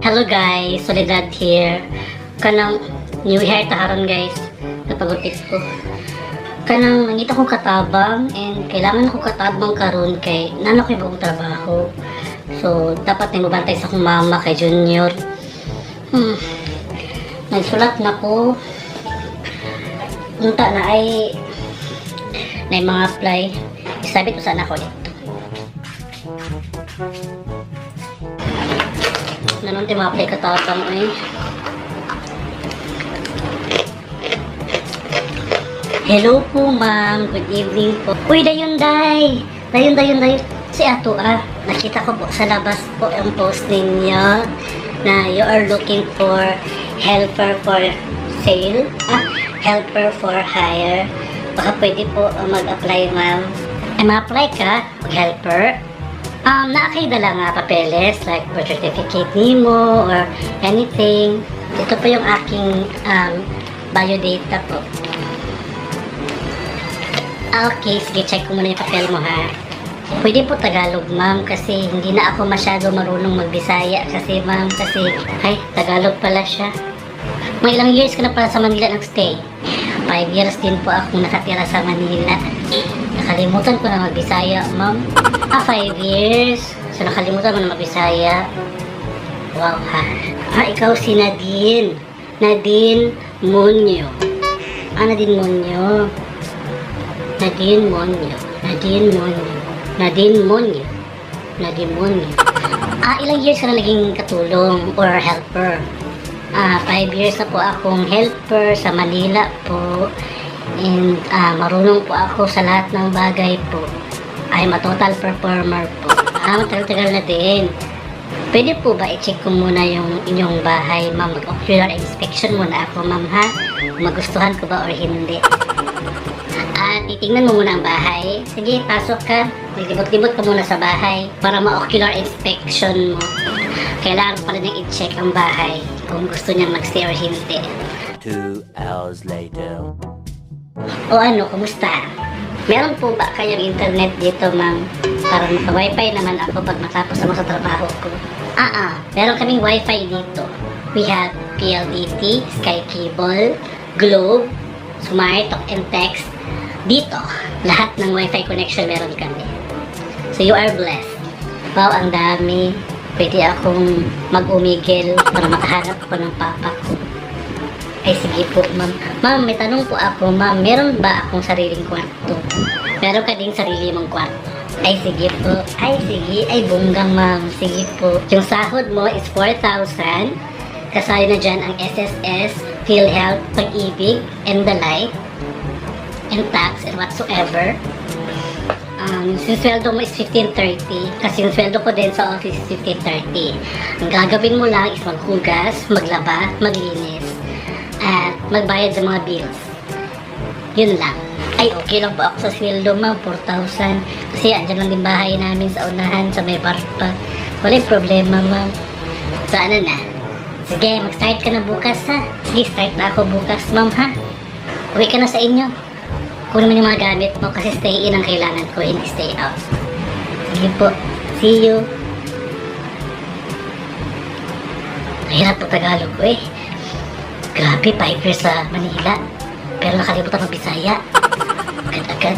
Hello guys, Soledad here. Kanang new hair taharon guys. Napagutit ko. Kanang nangita ko katabang and kailangan ako katabang karon kay nano ko'y bagong trabaho. So dapat na mabantay sa akong mama kay Junior. Nagsulat na ko. Unta na ay mga apply. Isabi ko sana ko dito. Nanon ti ma-apply katabang eh. Hello po ma'am, good evening po. Uy, dayon. Si Ato nakita ko po sa labas po ang post ninyo na you are looking for helper for sale, helper for hire. Baka pwede po mag-apply ma'am. Ma-apply ka, helper. Naakay dala nga papeles like birth certificate nimo or anything. Ito po yung aking biodata po. Okay, sige, check ko muna yung papel mo ha. Pwede po Tagalog ma'am kasi hindi na ako masyado marunong magbisaya kasi ma'am kasi Tagalog pala siya. May ilang years ka na pala sa Manila nag-stay. 5 years din po akong nakatira sa Manila. Nakalimutan ko na magbisaya ma'am. 5 years. So nakalimutan ko na magbisaya. Wow ha. Ikaw si Nadine. Nadine Monyo. Nadine Monyo. Nadine Monyo. Nadine Monyo. Nadine Monyo. Nadine Monyo. Ilang years ka na naging katulong or helper? 5 years na po akong helper sa Manila po. And marunong po ako sa lahat ng bagay po. I'm a total performer po. Matagal-tagal na din. Pwede po ba i-check ko muna yung inyong bahay, ma'am? Mag-ocular inspection muna ako, ma'am, ha? Magustuhan ko ba or hindi? Titingnan mo muna ang bahay. Sige, pasok ka. Maglibot-libot ka muna sa bahay para ma-ocular inspection mo. Kailangan pa rin i-check ang bahay kung gusto niyang mag-stay or hindi. 2 hours later. O kumusta? Meron po ba kayong internet dito, ma'am? Para maka-wifi naman ako pag matapos ako sa trabaho ko. Meron kaming wifi dito. We have PLDT, Sky Cable, Globe, Smart Talk and Text. Dito, lahat ng wifi connection meron kami. So you are blessed. Wow, ang dami. Pwede akong mag-umigil para makahanap ako ng papa ko. Ay sige po ma'am. Ma'am, may tanong po ako ma'am. Meron ba akong sariling kwarto? Meron ka ding sarili mong kwarto? Ay sige po. Ay sige. Ay bunggang ma'am. Sige po. Yung sahod mo is 4,000. Kasali na dyan ang SSS, PhilHealth, Pag-ibig, and the like. And tax and whatsoever. Yung sweldo mo is 15.30 kasi yung sweldo ko din sa office is 15.30. Ang gagawin mo lang is maghugas, maglaba, maglinis, at magbayad sa mga bills. Yun lang. Ay, okay lang po ako sa sweldo ma'am, 4,000. Kasi andyan lang din bahay namin sa unahan, sa may parpa. Walang problema ma'am. So na? Sige, mag-start ka na bukas ha. Sige, start na ako bukas ma'am ha. Uwi ka na sa inyo. Kunin mo yung mga gamit mo kasi stay in ang kailangan ko, hindi stay out. Sige po. See you. Mahirap po Tagalog ko eh. Grabe, 5 years sa Manila. Pero nakalimutan ng Bisaya. Agad-agad.